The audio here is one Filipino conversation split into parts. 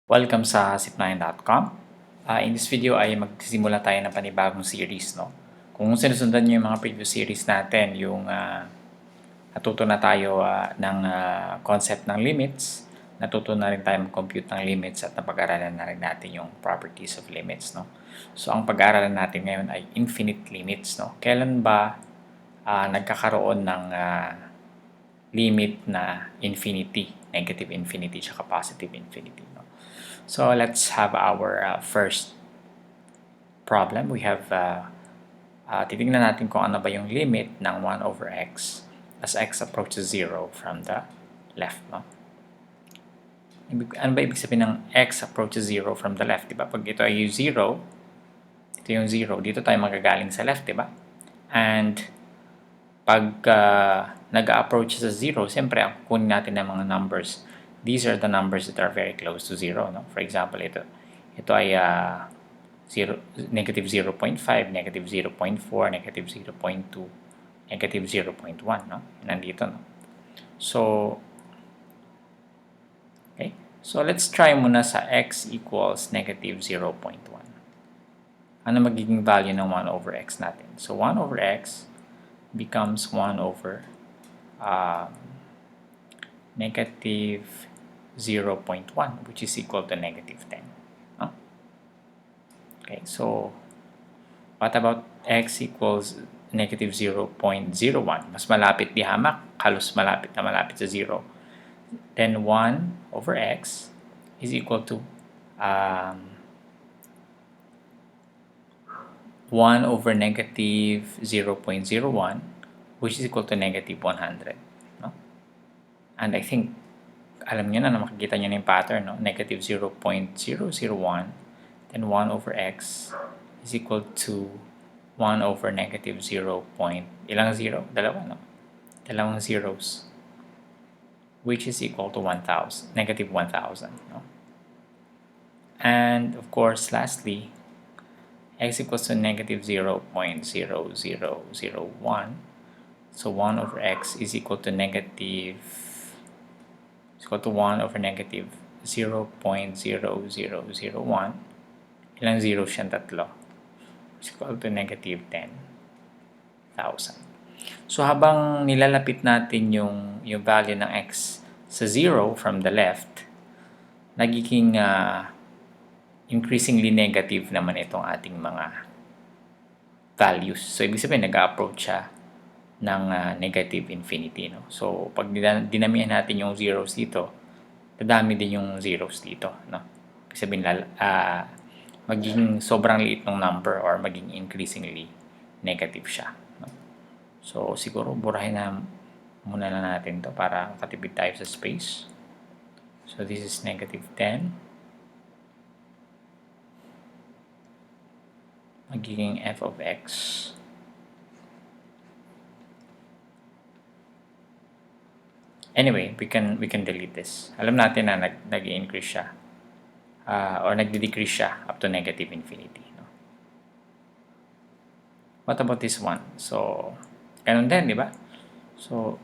Welcome sa zip9.com. In this video ay magsisimula tayo ng panibagong series. No? Kung sinusundan nyo yung mga previous series natin, yung natuto na tayo ng concept ng limits, natuto na rin tayo mag-compute ng limits at napag-aralan na rin natin yung properties of limits. No? So ang pag-aaralan natin ngayon ay infinite limits. No? Kailan ba nagkakaroon ng limit na infinity, negative infinity, tsaka positive infinity. No? So let's have our first problem. We have, titignan natin kung ano ba yung limit ng 1 over x as x approaches 0 from the left. No? Ano ba ibig sabihin ng x approaches 0 from the left? Diba? Pag ito ay 0, ito yung 0, dito tayo magagaling sa left, diba? And pag nag-approach sa 0, siyempre, ang kukunin natin ng mga numbers. These are the numbers that are very close to 0. No? For example, ito ay negative 0.5, negative 0.4, negative 0.2, negative 0.1. No? Nandito. No? So, okay. So, let's try muna sa x equals negative 0.1. Ano magiging value ng 1 over x natin? So, 1 over x becomes 1 over negative 0.1, which is equal to negative 10. No? Okay, so what about x equals negative 0.01? Mas malapit di hamak, halos malapit na malapit sa 0. Then 1 over x is equal to 1 over negative 0.01, which is equal to negative 100. No? And I think, alam nyo na makikita nyo na yung pattern, no? Negative 0.001, then 1 over x is equal to 1 over negative 0. Ilang 0? Dalawa, no? Dalawang zeros, which is equal to 1,000, negative 1,000. No? And of course, lastly, x equals to negative 0.0001. So 1 over x is equal to negative 1 over negative 0.0001. Ilang zero siyang tatlo? Is equal to negative 10,000. So habang nilalapit natin yung value ng x sa 0 from the left, nagiging increasingly negative naman itong ating mga values. So ibig sabihin, nag-approach siya ng negative infinity. No? So, pag dinamihan natin yung zeros dito, dadami din yung zeros dito. No? Ibig sabihin, magiging sobrang liit ng number or maging increasingly negative siya. No? So, siguro, burahin na muna na natin to para makatipid tayo sa space. So, this is negative 10. Magiging f of x. Anyway, we can delete this. Alam natin na nag-increase siya or nagde-decrease siya up to negative infinity. No? What about this one? So, ganun din, di ba? So,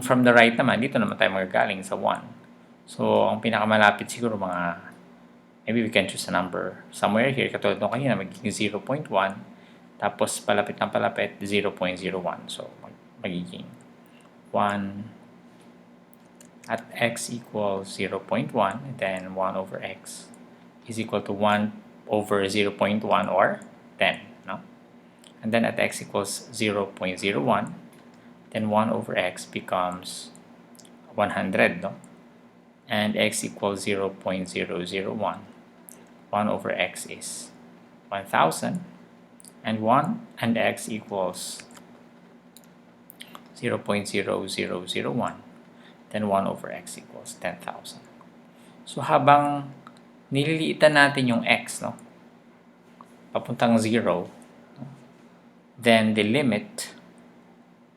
from the right naman, dito naman tayo magagaling sa 1. So, ang pinakamalapit siguro maybe we can choose a number somewhere here. Katulad nung kanina, magiging 0.1. Tapos, palapit ng palapit, 0.01. So, magiging 1 at x equals 0.1, then 1 over x is equal to 1 over 0.1 or 10. No? And then at x equals 0.01, then 1 over x becomes 100. No? And x equals 0.001. 1 over x is 1,000. And 1 and x equals 0.0001. Then 1 over x equals 10,000. So, habang nililiitan natin yung x, no, papuntang 0, then the limit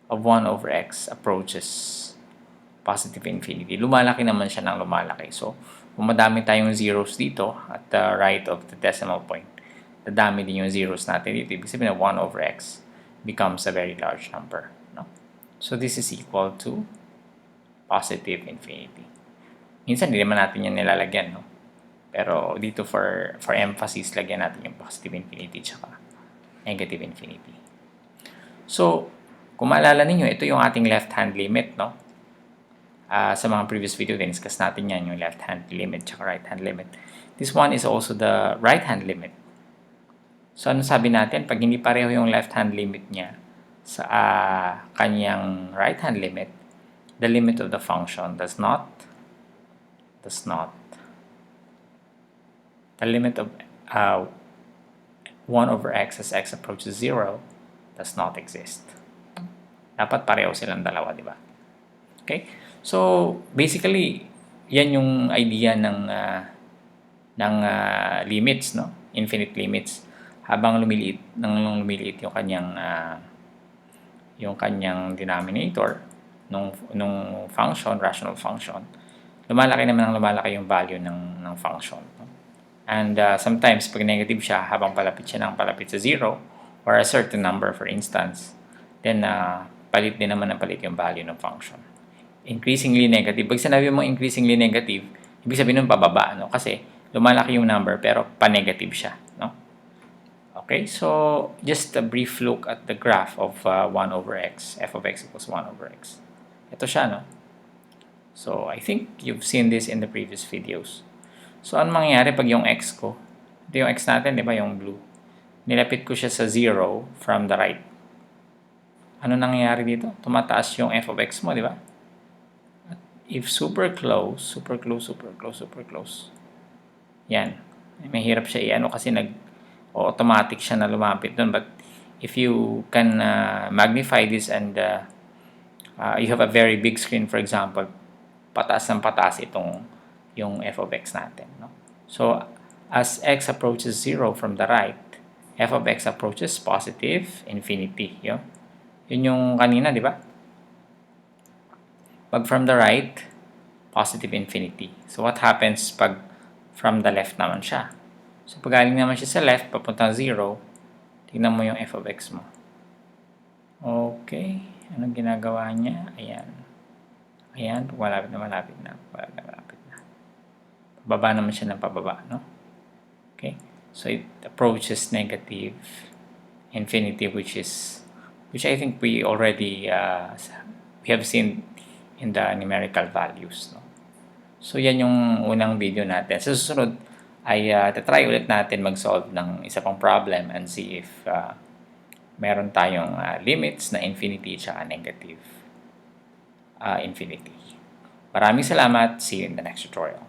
of 1 over x approaches positive infinity. Lumalaki naman siya ng lumalaki. So, kung madami tayong zeros dito at the right of the decimal point, dadami din yung zeros natin dito. Ibig sabihin na 1 over x becomes a very large number. No? So, this is equal to positive infinity. Minsan, hindi naman natin yan nilalagyan. No? Pero dito for emphasis, lagyan natin yung positive infinity tsaka negative infinity. So, kung maalala ninyo, ito yung ating left-hand limit, no? Sa mga previous video din, discuss natin yan, yung left-hand limit tsaka right-hand limit. This one is also the right-hand limit. So, ano sabi natin? Pag hindi pareho yung left-hand limit niya sa kanyang right-hand limit, the limit of the function does not, the limit of 1 over x as x approaches 0 does not exist. Dapat pareho silang dalawa, di ba? Okay? So, basically, yan yung idea ng limits, no? Infinite limits. Habang lumiliit yung kanyang denominator nung function, rational function, lumalaki yung value ng function. No? And sometimes, pag negative siya, habang palapit sa 0, or a certain number, for instance, then palit din naman ng palit yung value ng function. Increasingly negative. Pag sinabi mo increasingly negative, ibig sabihin nun pababa, no? Kasi lumalaki yung number pero pa-negative siya, no? Okay, so just a brief look at the graph of 1 over x. F of x equals 1 over x. Ito siya, no? So, I think you've seen this in the previous videos. So, ano mangyayari pag yung x ko, ito yung x natin, di ba, yung blue, nilapit ko siya sa 0 from the right. Ano nangyayari dito? Tumataas yung f of x mo, di ba? If super close, yan. Mahirap siya i-ano kasi automatic siya na lumapit doon. But if you can magnify this and you have a very big screen, for example, pataas ng pataas yung f of x natin. No? So, as x approaches 0 from the right, f of x approaches positive infinity. Yun yung kanina, di ba? Pag from the right, positive infinity. So, what happens pag from the left naman siya? So, pag galing naman siya sa left, papuntang 0, tignan mo yung f of x mo. Okay. Anong ginagawa niya? Ayan. Malapit na. Pababa naman siya ng pababa, no? Okay. So, it approaches negative infinity, which I think we already we have seen in the numerical values. No? So, yan yung unang video natin. Sa susunod, ay try ulit natin mag-solve ng isa pang problem and see if meron tayong limits na infinity at negative infinity. Maraming salamat. See you in the next tutorial.